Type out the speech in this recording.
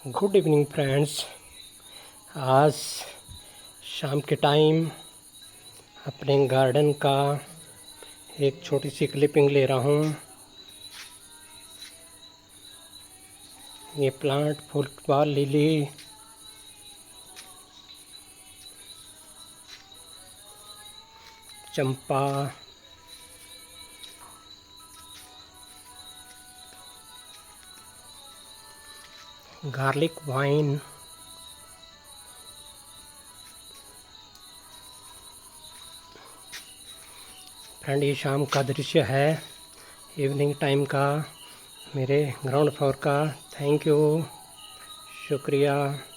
Good evening friends. आज शाम के टाइम अपने गार्डन का एक छोटी सी क्लिपिंग ले रहा हूँ। ये प्लांट फुटबॉल लिली चंपा गार्लिक वाइन फ्रेंड, ये शाम का दृश्य है इवनिंग टाइम का मेरे ग्राउंड फ्लोर का। थैंक यू, शुक्रिया।